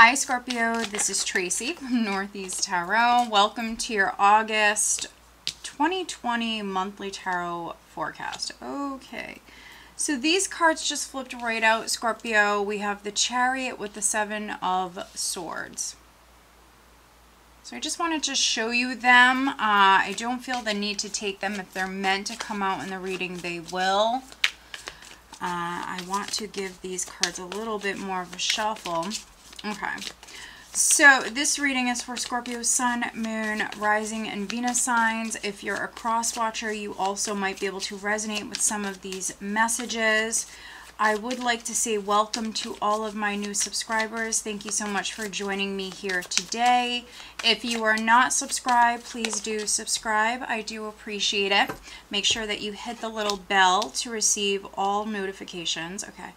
Hi Scorpio, this is Tracy from Northeast Tarot. Welcome to your August 2020 monthly tarot forecast. Okay, so these cards just flipped right out, Scorpio. We have the Chariot with the Seven of Swords. So I just wanted to show you them. I don't feel the need to take them. If they're meant to come out in the reading, they will. I want to give these cards a little bit more of a shuffle. Okay, so this reading is for Scorpio Sun, Moon, Rising, and Venus signs. If you're a cross watcher, you also might be able to resonate with some of these messages. I would like to say welcome to all of my new subscribers. Thank you so much for joining me here today. If you are not subscribed, please do subscribe. I do appreciate it. Make sure that you hit the little bell to receive all notifications. Okay.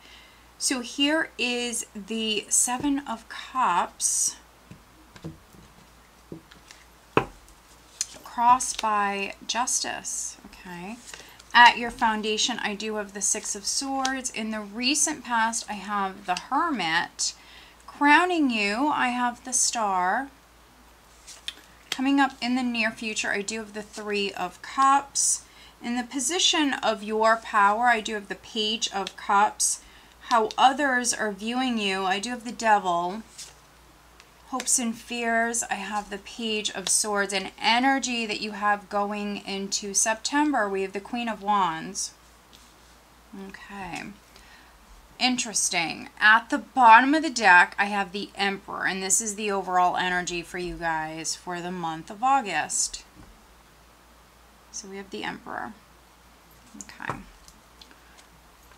So here is the Seven of Cups crossed by Justice. Okay. At your foundation, I do have the Six of Swords. In the recent past, I have the Hermit. Crowning you, I have the Star. Coming up in the near future, I do have the Three of Cups. In the position of your power, I do have the Page of Cups. How others are viewing you, I do have the Devil. Hopes and fears, I have the Page of Swords. And energy that you have going into September, we have the Queen of Wands. Okay. Interesting. At the bottom of the deck, I have the Emperor. And this is the overall energy for you guys for the month of August. So we have the Emperor. Okay.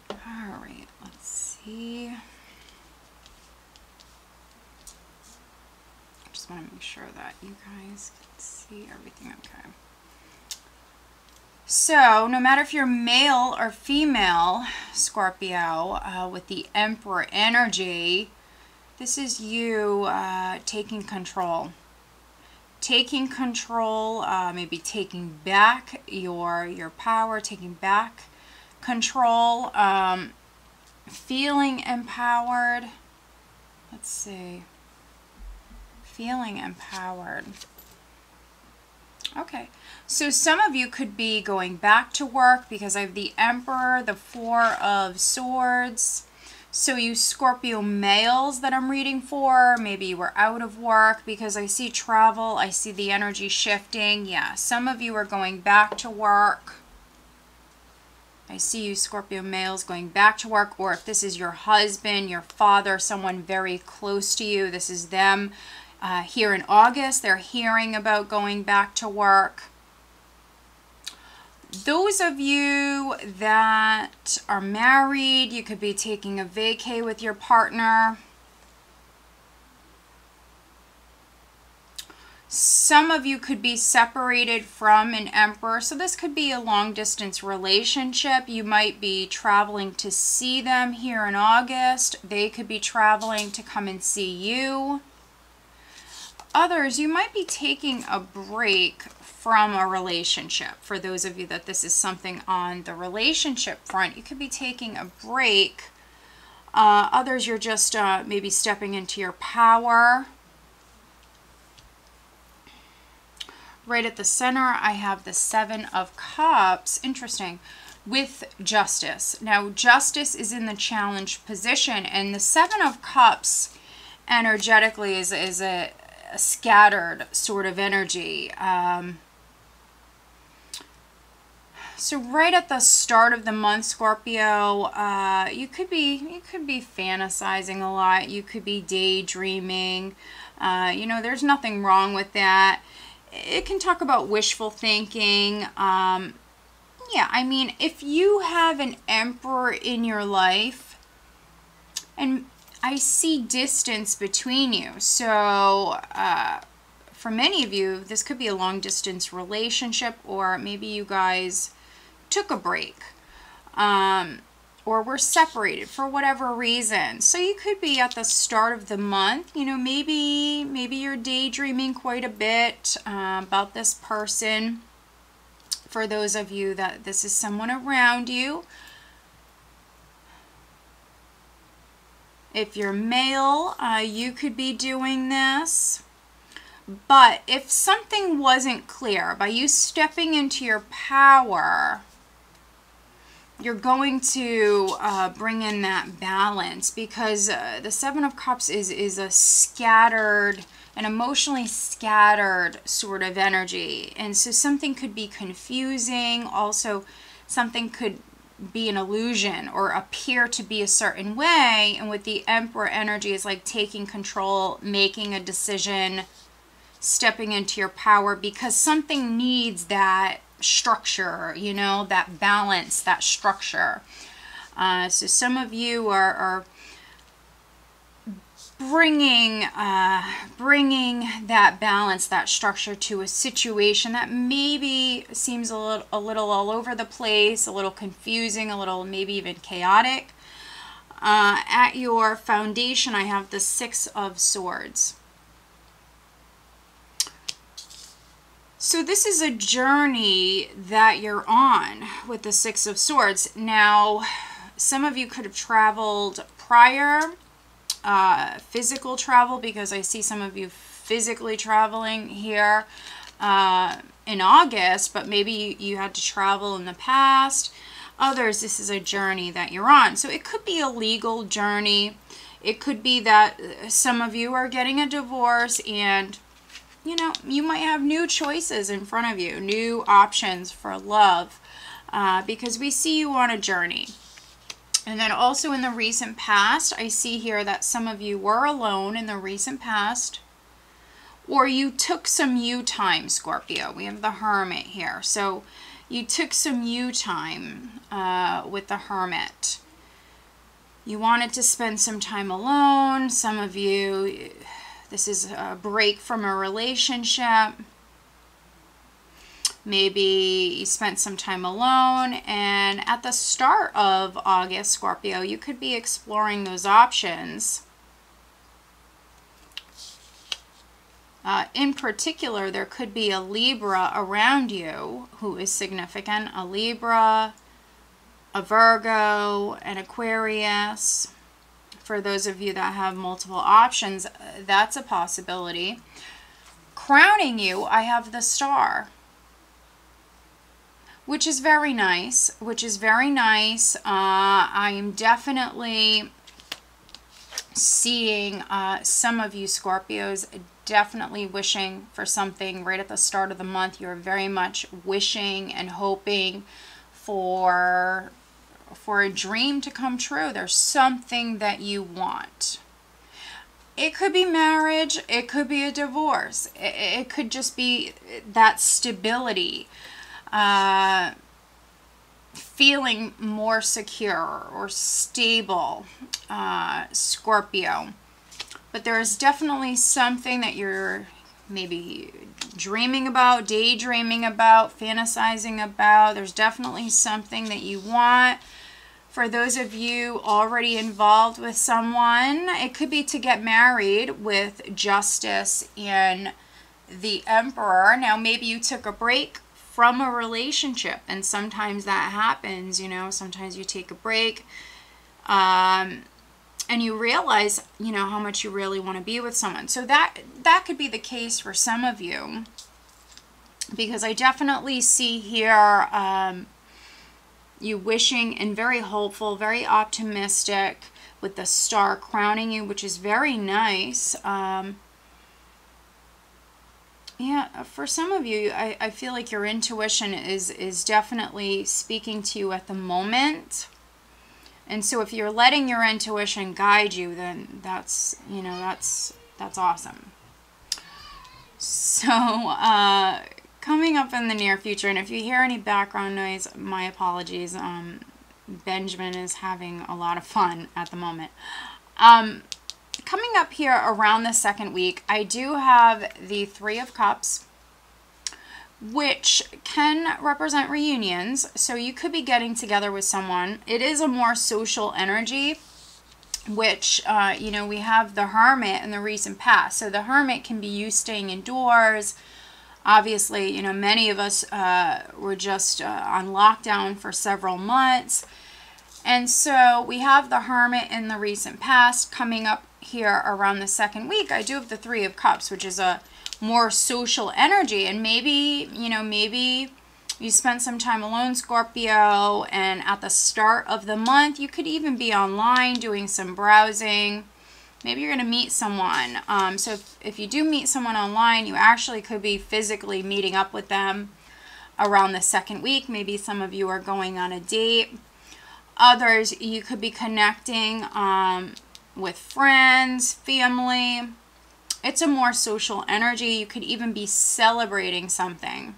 All right, let's see. I just want to make sure that you guys can see everything okay. So, no matter if you're male or female, Scorpio, with the Emperor energy, this is you taking control. Taking control, maybe taking back your power, taking back control, feeling empowered. Let's see. Feeling empowered. Okay, so some of you could be going back to work because I have the Emperor, the Four of Swords. So you Scorpio males that I'm reading for, maybe you were out of work because I see travel, I see the energy shifting. Yeah, some of you are going back to work. I see you Scorpio males going back to work, or if this is your husband, your father, someone very close to you, this is them. Here in August, they're hearing about going back to work. Those of you that are married, you could be taking a vacay with your partner. Some of you could be separated from an Emperor. So this could be a long distance relationship. You might be traveling to see them here in August. They could be traveling to come and see you. Others, you might be taking a break from a relationship. For those of you that this is something on the relationship front, you could be taking a break. Others, you're just maybe stepping into your power. Right at the center, I have the Seven of Cups. Interesting. With Justice. Now, Justice is in the challenge position, and the Seven of Cups energetically is a scattered sort of energy. So right at the start of the month, Scorpio, you could be fantasizing a lot. You could be daydreaming. You know, there's nothing wrong with that. It can talk about wishful thinking. Yeah, I mean, if you have an Emperor in your life, and I see distance between you. So for many of you, this could be a long distance relationship, or maybe you guys took a break or were separated for whatever reason. So you could be at the start of the month, you know, maybe you're daydreaming quite a bit about this person. For those of you that this is someone around you, If you're male, you could be doing this. But if something wasn't clear, by you stepping into your power, you're going to bring in that balance, because the Seven of Cups is a scattered, an emotionally scattered sort of energy. And so something could be confusing. Also, something could be an illusion or appear to be a certain way. And with the Emperor energy, is like taking control, making a decision, stepping into your power, because something needs that structure, you know, that balance, that structure. So some of you are bringing that balance, that structure to a situation that maybe seems a little all over the place, a little confusing, a little maybe even chaotic. At your foundation, I have the Six of Swords. So this is a journey that you're on with the Six of Swords. Now, some of you could have traveled prior, physical travel, because I see some of you physically traveling here in August, but maybe you had to travel in the past. Others, this is a journey that you're on. So it could be a legal journey. It could be that some of you are getting a divorce, and you know, you might have new choices in front of you, new options for love, because we see you on a journey. And then also in the recent past, I see here that some of you were alone in the recent past, or you took some you time, Scorpio. We have the Hermit here. So you took some you time with the Hermit. You wanted to spend some time alone. Some of you, this is a break from a relationship. Maybe you spent some time alone, and at the start of August, Scorpio, you could be exploring those options. In particular, there could be a Libra around you who is significant. A Libra, a Virgo, an Aquarius. For those of you that have multiple options, that's a possibility. Crowning you, I have the Star, which is very nice, I am definitely seeing some of you Scorpios definitely wishing for something right at the start of the month. You're very much wishing and hoping for a dream to come true. There's something that you want. It could be marriage. It could be a divorce. It could just be that stability. Feeling more secure or stable, Scorpio. But there is definitely something that you're maybe dreaming about, daydreaming about, fantasizing about. There's definitely something that you want. For those of you already involved with someone, it could be to get married with Justice and the Emperor. Now, maybe you took a break from a relationship, and sometimes that happens, you know. Sometimes you take a break and you realize, you know, how much you really want to be with someone. So that could be the case for some of you, because I definitely see here you wishing and very hopeful, very optimistic, with the Star crowning you, which is very nice. Yeah, for some of you, I feel like your intuition is definitely speaking to you at the moment. And so if you're letting your intuition guide you, then that's, you know, that's awesome. So, coming up in the near future, and if you hear any background noise, my apologies. Benjamin is having a lot of fun at the moment. Coming up here around the second week, I do have the Three of Cups, which can represent reunions. So you could be getting together with someone. It is a more social energy, which, you know, we have the Hermit in the recent past. So the Hermit can be you staying indoors. Obviously, you know, many of us were just on lockdown for several months. And so we have the Hermit in the recent past coming up here around the second week. I do have the Three of Cups, which is a more social energy. And maybe, you know, maybe you spent some time alone, Scorpio, and at the start of the month, you could even be online doing some browsing. Maybe you're going to meet someone. So if you do meet someone online, you actually could be physically meeting up with them around the second week. Maybe some of you are going on a date. Others, you could be connecting with friends, family. It's a more social energy. You could even be celebrating something.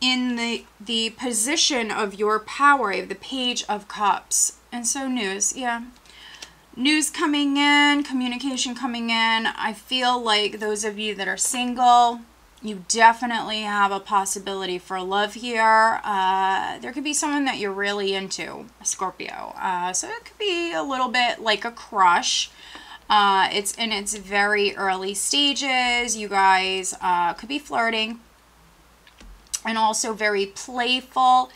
In the position of your power, you have the Page of Cups. And so news, yeah. News coming in, communication coming in. I feel like those of you that are single, you definitely have a possibility for love here. There could be someone that you're really into, Scorpio. So it could be a little bit like a crush. It's in its very early stages. You guys could be flirting and also very playful.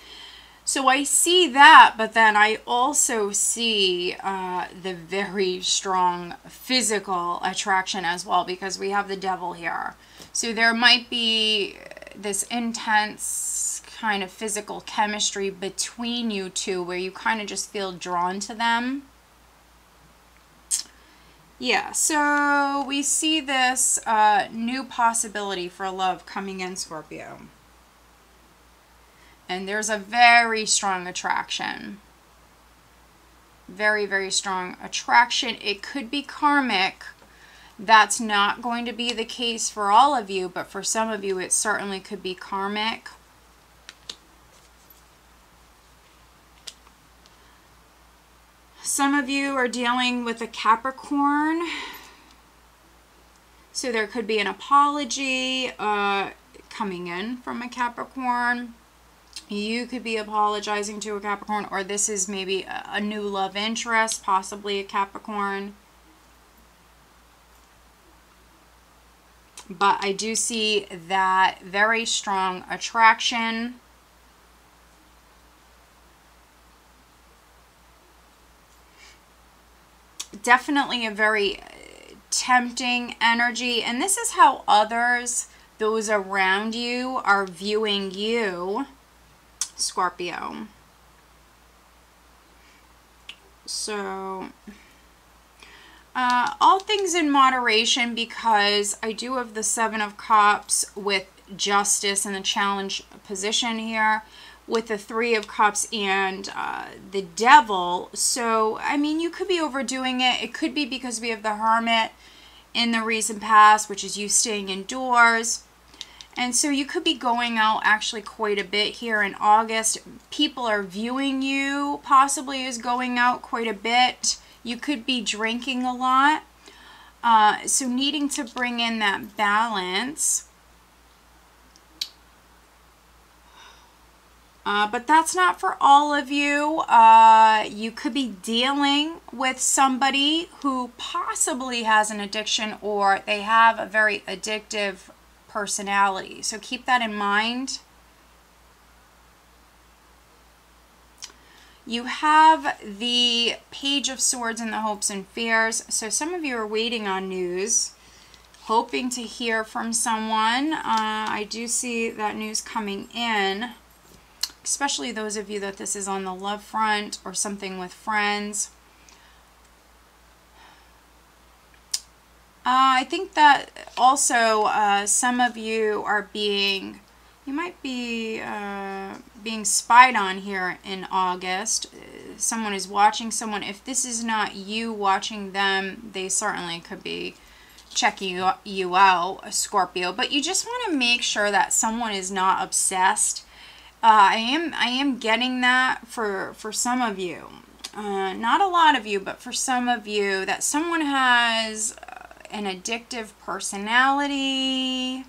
So I see that, but then I also see the very strong physical attraction as well, because we have the Devil here. So there might be this intense kind of physical chemistry between you two where you kind of just feel drawn to them. Yeah, so we see this new possibility for love coming in, Scorpio. And there's a very strong attraction. Very, very strong attraction. It could be karmic. That's not going to be the case for all of you, but for some of you, it certainly could be karmic. Some of you are dealing with a Capricorn. So there could be an apology coming in from a Capricorn. You could be apologizing to a Capricorn, or this is maybe a new love interest, possibly a Capricorn. But I do see that very strong attraction. Definitely a very tempting energy. And this is how others, those around you, are viewing you, Scorpio. So all things in moderation, because I do have the Seven of Cups with Justice in the challenge position here, with the Three of Cups and the Devil. So, I mean, you could be overdoing it. It could be because we have the Hermit in the recent past, which is you staying indoors. And so you could be going out actually quite a bit here in August. People are viewing you possibly as going out quite a bit. You could be drinking a lot. So needing to bring in that balance. But that's not for all of you. You could be dealing with somebody who possibly has an addiction, or they have a very addictive personality. So keep that in mind. You have the Page of Swords and the Hopes and Fears. So some of you are waiting on news, hoping to hear from someone. I do see that news coming in, especially those of you that this is on the love front or something with friends. I think that also some of you are you might be being spied on here in August. Someone is watching someone. If this is not you watching them, they certainly could be checking you out, Scorpio. But you just want to make sure that someone is not obsessed. I am getting that for some of you. Not a lot of you, but for some of you, that someone has an addictive personality.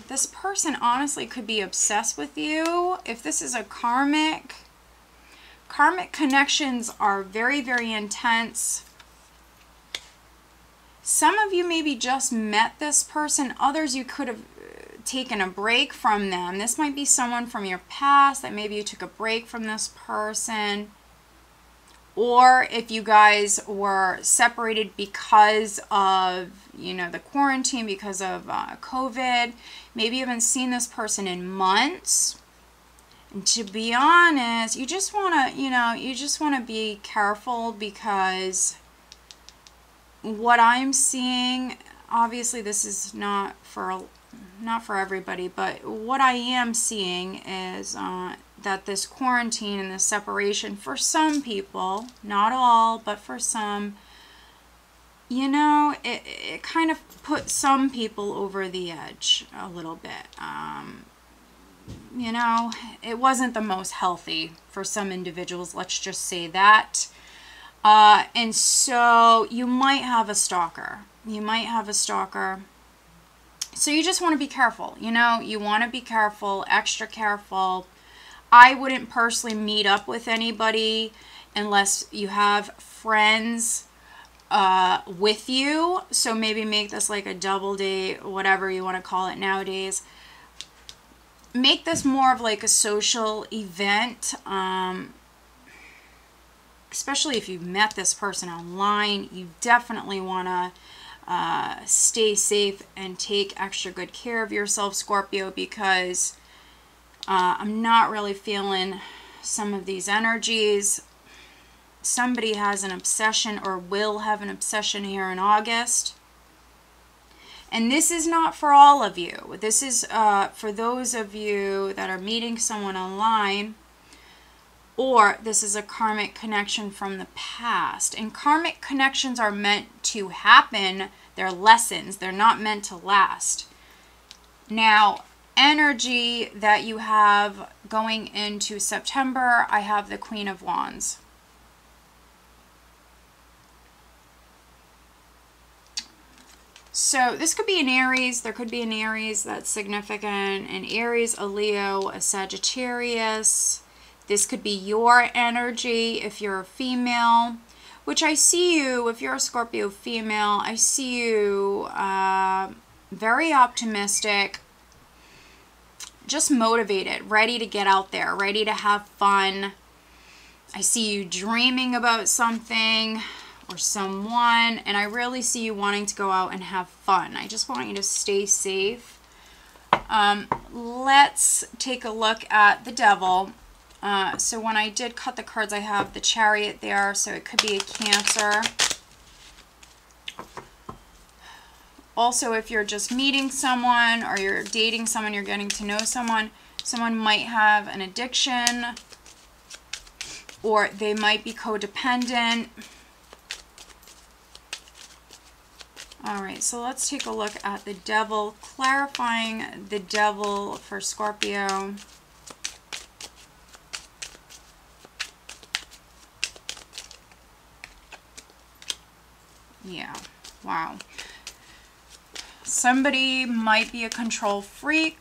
This person honestly could be obsessed with you. If this is a karmic connections are very, very intense. Some of you maybe just met this person. Others, you could have taken a break from them. This might be someone from your past that maybe you took a break from this person. Or if you guys were separated because of, you know, the quarantine, because of COVID, maybe you haven't seen this person in months. And to be honest, you just want to, you know, you just want to be careful, because what I'm seeing, obviously this is not for everybody, but what I am seeing is that this quarantine and this separation, for some people, not all, but for some, you know, it kind of put some people over the edge a little bit. You know, it wasn't the most healthy for some individuals, let's just say that. And so you might have a stalker. You might have a stalker. So you just want to be careful. You know, you want to be careful, extra careful. I wouldn't personally meet up with anybody unless you have friends with you. So maybe make this like a double date, whatever you want to call it nowadays. Make this more of like a social event, especially if you've met this person online. You definitely want to stay safe and take extra good care of yourself, Scorpio, because I'm not really feeling some of these energies. Somebody has an obsession or will have an obsession here in August. And this is not for all of you. This is for those of you that are meeting someone online, or this is a karmic connection from the past. And karmic connections are meant to happen. They're lessons. They're not meant to last. Now, energy that you have going into September, I have the Queen of Wands. So this could be an Aries. There could be an Aries that's significant. An Aries, a Leo, a Sagittarius. This could be your energy if you're a female, which I see you, if you're a Scorpio female, I see you very optimistic, just motivated, ready to get out there, ready to have fun. I see you dreaming about something or someone, and I really see you wanting to go out and have fun. I just want you to stay safe. Let's take a look at the Devil. So when I did cut the cards, I have the Chariot there, so it could be a Cancer. Also, if you're just meeting someone or you're dating someone, you're getting to know someone, someone might have an addiction, or they might be codependent. All right, so let's take a look at the Devil, clarifying the Devil for Scorpio. Yeah, wow. Somebody might be a control freak,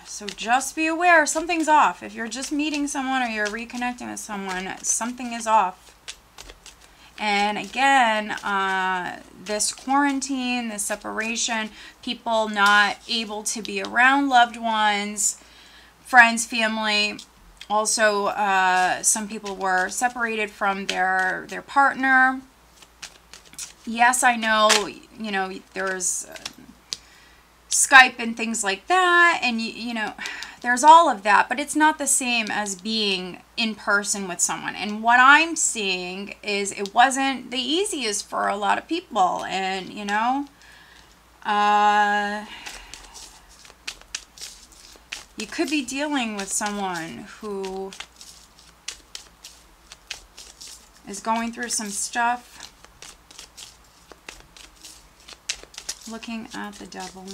so just be aware something's off. If you're just meeting someone or you're reconnecting with someone, something is off. And again, this quarantine, this separation, people not able to be around loved ones, friends, family. Also, some people were separated from their partner. Yes, I know, you know, there's Skype and things like that, and you know, there's all of that, but it's not the same as being in person with someone. And what I'm seeing is it wasn't the easiest for a lot of people, and you know, you could be dealing with someone who is going through some stuff. Looking at the Devil.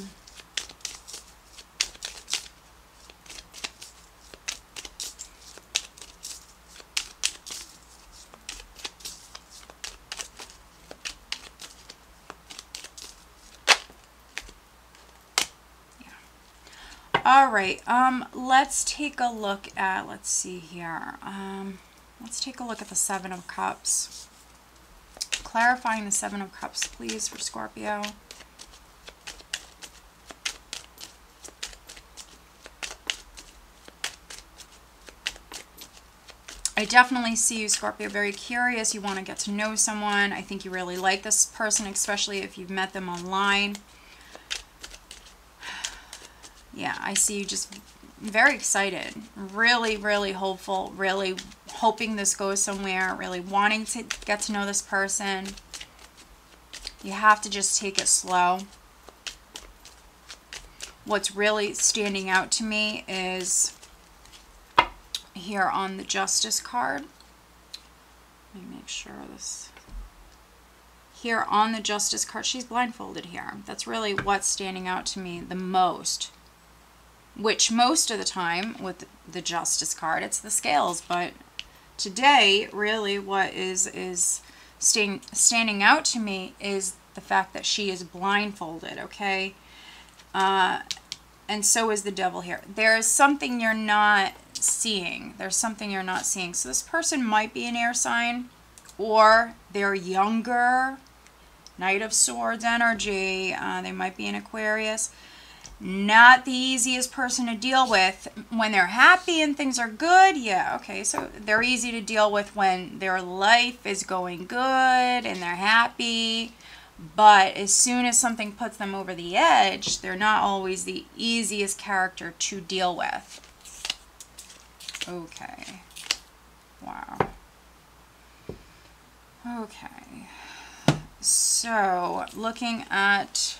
All right, let's take a look at, let's see here. Let's take a look at the Seven of Cups. Clarifying the Seven of Cups, please, for Scorpio. I definitely see you, Scorpio, very curious. You want to get to know someone. I think you really like this person, especially if you've met them online. Yeah, I see you just very excited, really, really hopeful, really hoping this goes somewhere, really wanting to get to know this person. You have to just take it slow. What's really standing out to me is here on the Justice card. Let me make sure this. Here on the Justice card, she's blindfolded here. That's really what's standing out to me the most. Which most of the time with the Justice card, it's the scales. But today, really what is standing out to me is the fact that she is blindfolded, okay? And so is the Devil here. There is something you're not seeing. There's something you're not seeing. So this person might be an air sign, or they're younger. Knight of Swords energy. They might be an Aquarius. Not the easiest person to deal with. When they're happy and things are good, yeah, okay. So they're easy to deal with when their life is going good and they're happy. But as soon as something puts them over the edge, they're not always the easiest character to deal with. Okay. Wow. Okay. So, looking at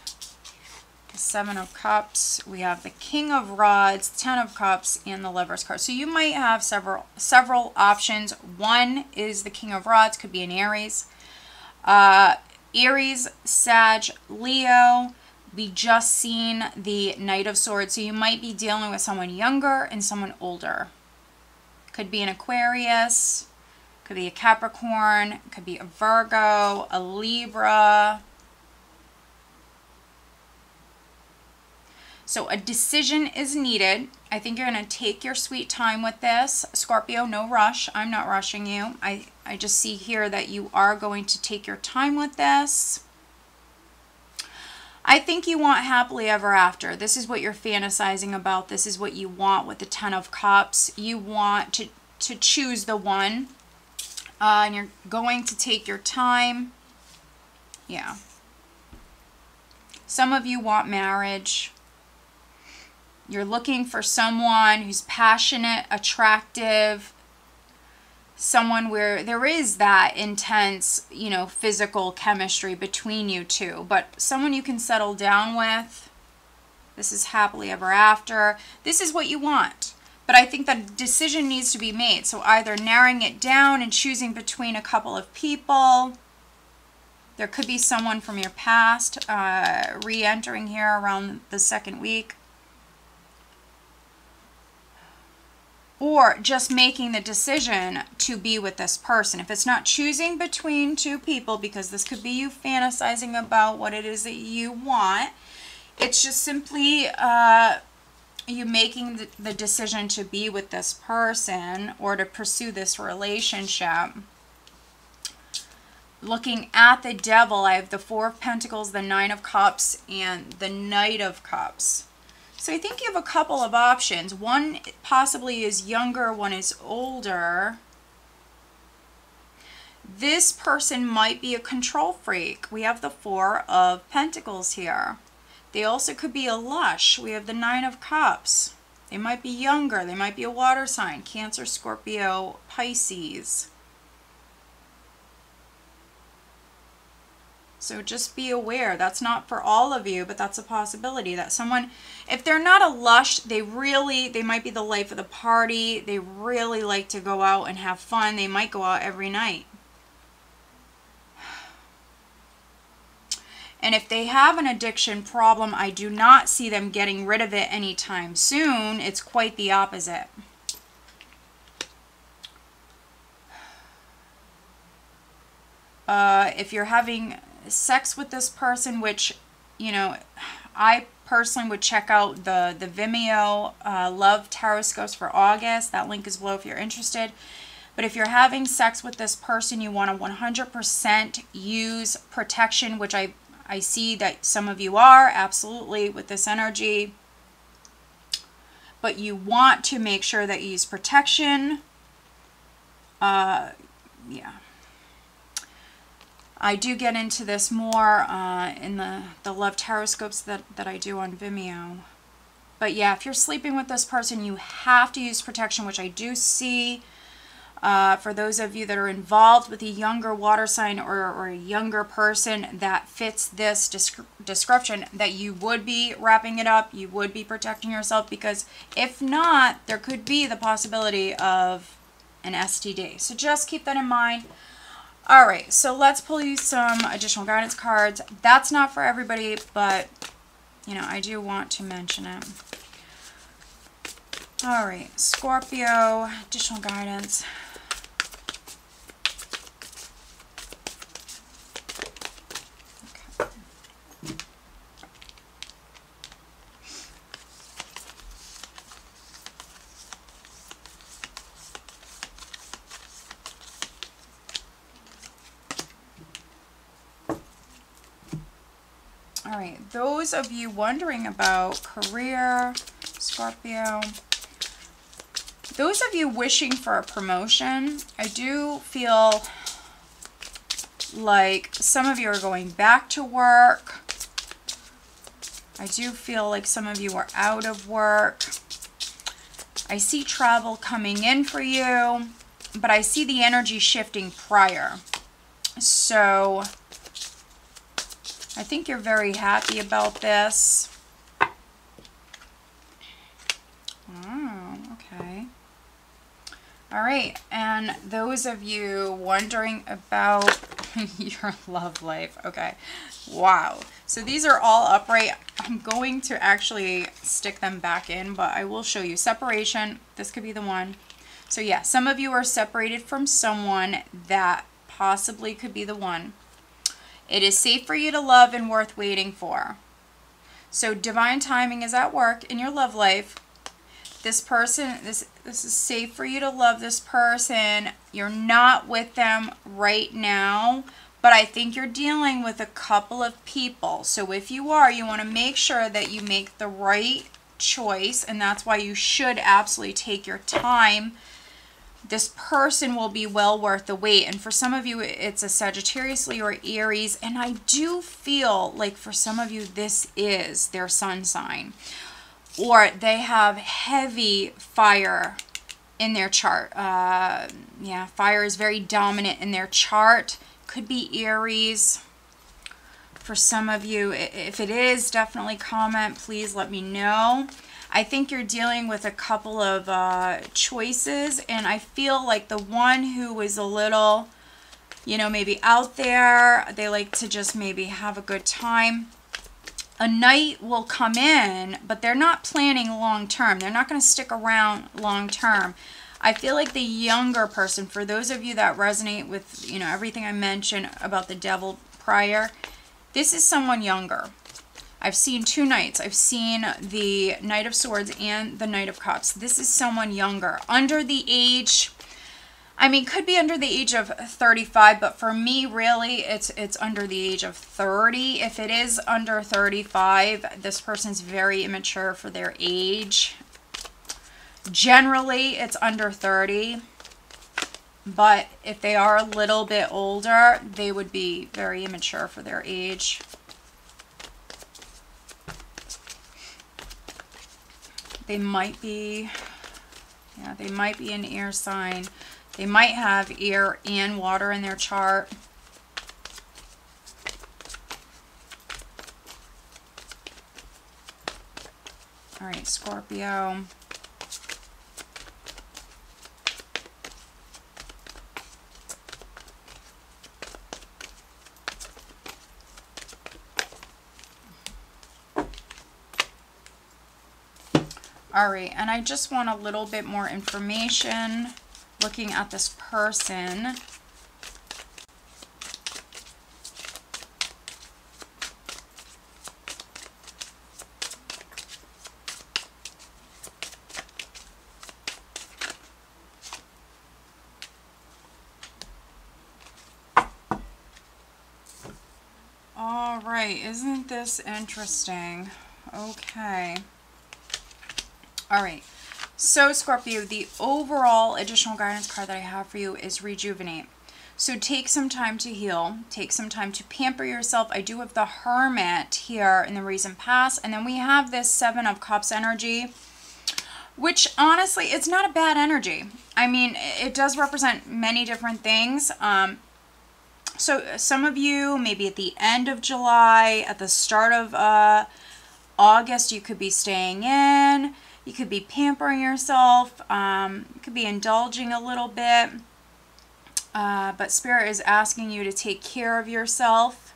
the Seven of Cups, we have the King of Rods, Ten of Cups, and the Lover's card. So you might have several options. One is the King of Rods, could be an Aries. Aries, Sag, Leo. We just seen the Knight of Swords. So you might be dealing with someone younger and someone older. Could be an Aquarius. Could be a Capricorn. Could be a Virgo, a Libra. So a decision is needed. I think you're going to take your sweet time with this. Scorpio, no rush. I'm not rushing you. I just see here that you are going to take your time with this. I think you want happily ever after. This is what you're fantasizing about. This is what you want with the Ten of Cups. You want to choose the one. And you're going to take your time. Yeah. Some of you want marriage. You're looking for someone who's passionate, attractive, someone where there is that intense, you know, physical chemistry between you two, but someone you can settle down with. This is happily ever after. This is what you want. But I think that decision needs to be made. So either narrowing it down and choosing between a couple of people. There could be someone from your past re-entering here around the second week. Or just making the decision to be with this person. If it's not choosing between two people, because this could be you fantasizing about what it is that you want, it's just simply you making the decision to be with this person or to pursue this relationship. Looking at the Devil, I have the Four of Pentacles, the Nine of Cups, and the Knight of Cups. So I think you have a couple of options. One possibly is younger, one is older. This person might be a control freak. We have the Four of Pentacles here. They also could be a lush. We have the Nine of Cups. They might be younger. They might be a water sign. Cancer, Scorpio, Pisces. So just be aware. That's not for all of you, but that's a possibility that someone, if they're not a lush, they might be the life of the party. They really like to go out and have fun. They might go out every night. And if they have an addiction problem, I do not see them getting rid of it anytime soon. It's quite the opposite. If you're having sex with this person, which, you know, I personally would check out the Vimeo Love Tarotscopes for August. That link is below if you're interested. But if you're having sex with this person, you want to 100% use protection, which I see that some of you are, absolutely, with this energy. But you want to make sure that you use protection. Yeah. I do get into this more in the Love Tarotscopes that I do on Vimeo. But yeah, if you're sleeping with this person, you have to use protection, which I do see for those of you that are involved with a younger water sign or a younger person that fits this description, that you would be wrapping it up, you would be protecting yourself, because if not, there could be the possibility of an STD. So just keep that in mind. All right, so let's pull you some additional guidance cards. That's not for everybody, but, you know, I do want to mention it. All right, Scorpio, additional guidance. Okay. All right, those of you wondering about career, Scorpio, those of you wishing for a promotion, I do feel like some of you are going back to work. I do feel like some of you are out of work. I see travel coming in for you, but I see the energy shifting prior. So I think you're very happy about this. Oh, okay. All right, and those of you wondering about your love life, okay, wow. So these are all upright. I'm going to actually stick them back in, but I will show you. Separation, this could be the one. So yeah, some of you are separated from someone that possibly could be the one. It is safe for you to love and worth waiting for. So divine timing is at work in your love life. This person, this is safe for you to love this person. You're not with them right now, but I think you're dealing with a couple of people. So if you are, you want to make sure that you make the right choice, and that's why you should absolutely take your time. This person will be well worth the wait. And for some of you, it's a Sagittarius, Leo, or Aries. And I do feel like for some of you, this is their sun sign. Or they have heavy fire in their chart. Yeah, fire is very dominant in their chart. Could be Aries. For some of you, if it is, definitely comment. Please let me know. I think you're dealing with a couple of choices, and I feel like the one who is a little, you know, maybe out there, they like to just maybe have a good time. A knight will come in, but they're not planning long term. They're not going to stick around long term. I feel like the younger person, for those of you that resonate with, you know, everything I mentioned about the devil prior, this is someone younger. I've seen two knights. I've seen the Knight of Swords and the Knight of Cups. This is someone younger. Under the age, I mean, could be under the age of 35, but for me, really, it's under the age of 30. If it is under 35, this person's very immature for their age. Generally, it's under 30. But if they are a little bit older, they would be very immature for their age. They might be, yeah, they might be an air sign. They might have air and water in their chart. All right, Scorpio. All right, and I just want a little bit more information looking at this person. All right, isn't this interesting? Okay. All right, So Scorpio, the overall additional guidance card that I have for you is Rejuvenate. So take some time to heal, take some time to pamper yourself. I do have the Hermit here in the recent past, and then we have this Seven of Cups energy, which honestly, it's not a bad energy. I mean, it does represent many different things. So some of you, maybe at the end of July, at the start of August, you could be staying in. You could be pampering yourself. You could be indulging a little bit. But Spirit is asking you to take care of yourself.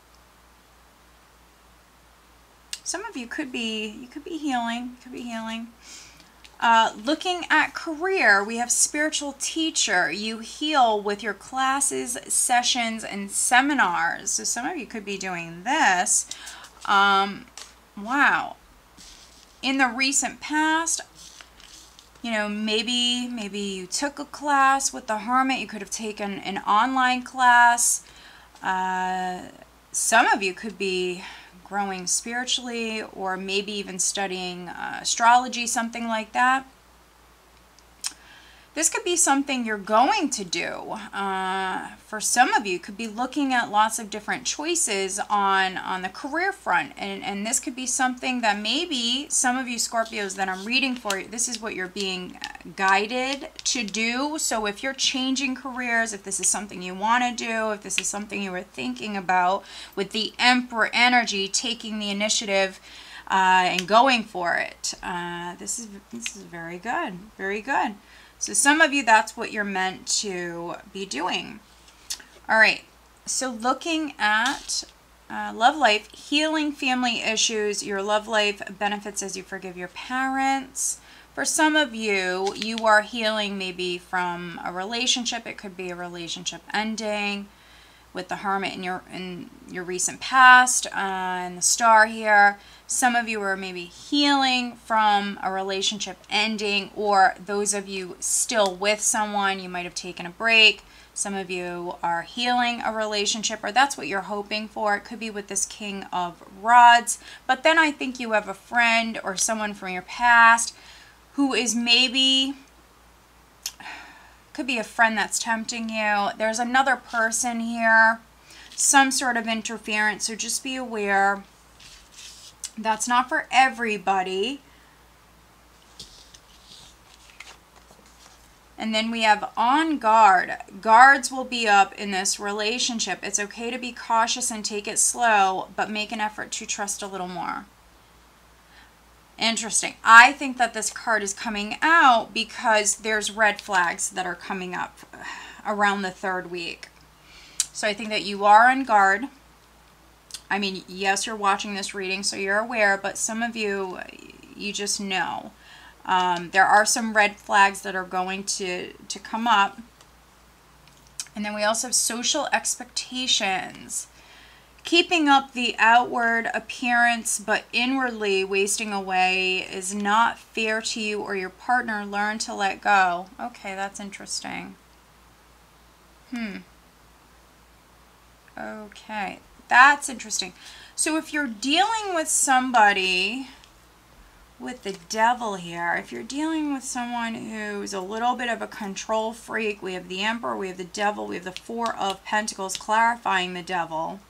Some of you could be healing. Looking at career, we have spiritual teacher. You heal with your classes, sessions, and seminars. So some of you could be doing this. Wow. In the recent past, you know, maybe you took a class with the Hermit. You could have taken an online class. Some of you could be growing spiritually, or maybe even studying astrology, something like that. This could be something you're going to do. For some of you, could be looking at lots of different choices on the career front. And this could be something that maybe some of you Scorpios that I'm reading for, this is what you're being guided to do. So if you're changing careers, if this is something you want to do, if this is something you were thinking about, with the Emperor energy taking the initiative and going for it, this is very good, very good. So some of you, that's what you're meant to be doing. All right, so looking at love life, healing family issues. Your love life benefits as you forgive your parents. For some of you, you are healing maybe from a relationship. It could be a relationship ending with the Hermit in your recent past, and the Star here. Some of you are maybe healing from a relationship ending, or those of you still with someone, you might have taken a break. Some of you are healing a relationship, or that's what you're hoping for. It could be with this King of Rods. But then I think you have a friend or someone from your past who is maybe, could be a friend that's tempting you. There's another person here, some sort of interference, so just be aware. That's not for everybody. And then we have on guard. Guards will be up in this relationship. It's okay to be cautious and take it slow, but make an effort to trust a little more. Interesting. I think that this card is coming out because there's red flags that are coming up around the third week. So I think that you are on guard. I mean, yes, you're watching this reading, so you're aware, but some of you, you just know. There are some red flags that are going to come up. And then we also have social expectations. Keeping up the outward appearance, but inwardly wasting away is not fair to you or your partner. Learn to let go. Okay, that's interesting. Okay, that's interesting. So if you're dealing with somebody with the Devil here, if you're dealing with someone who's a little bit of a control freak, we have the Emperor, we have the Devil, we have the Four of Pentacles clarifying the Devil.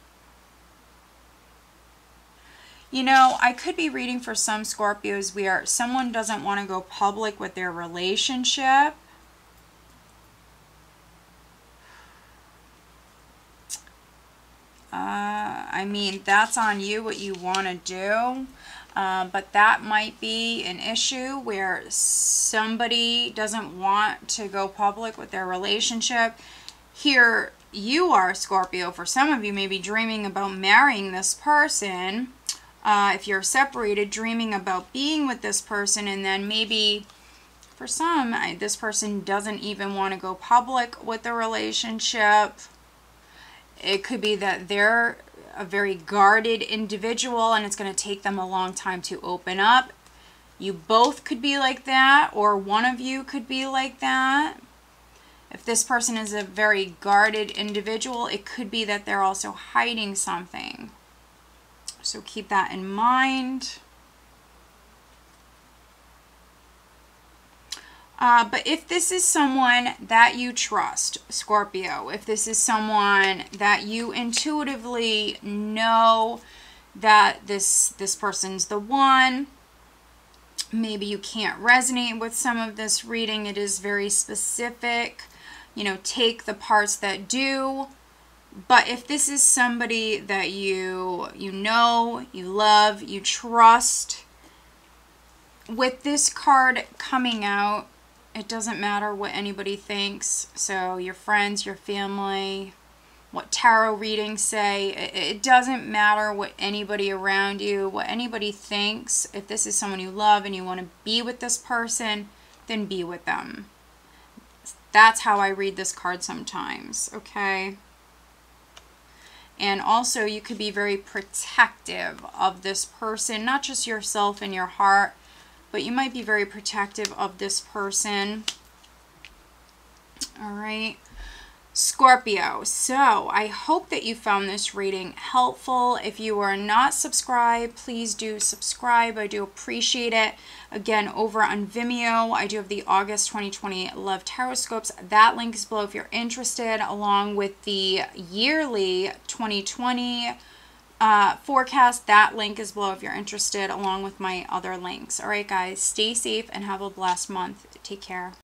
You know, I could be reading for some Scorpios where someone doesn't want to go public with their relationship. I mean, that's on you what you want to do. But that might be an issue where somebody doesn't want to go public with their relationship. Here you are, Scorpio. For some of you, maybe dreaming about marrying this person. If you're separated, dreaming about being with this person, and then maybe for some, this person doesn't even want to go public with the relationship. It could be that they're a very guarded individual and it's going to take them a long time to open up. You both could be like that, or one of you could be like that. If this person is a very guarded individual, it could be that they're also hiding something. So keep that in mind. But if this is someone that you trust, Scorpio, if this is someone that you intuitively know that this person's the one, maybe you can't resonate with some of this reading. It is very specific. You know, take the parts that do. But if this is somebody that you know, you love, you trust, with this card coming out, it doesn't matter what anybody thinks. So your friends, your family, what tarot readings say, it doesn't matter what anybody around you, what anybody thinks. If this is someone you love and you want to be with this person, then be with them. That's how I read this card sometimes, okay? And also, you could be very protective of this person, not just yourself and your heart, but you might be very protective of this person. All right, Scorpio. So I hope that you found this reading helpful. If you are not subscribed, please do subscribe. I do appreciate it. Again, over on Vimeo, I do have the August 2020 Love Tarotscopes. That link is below if you're interested, along with the yearly 2020 forecast. That link is below if you're interested, along with my other links. All right, guys, stay safe and have a blessed month. Take care.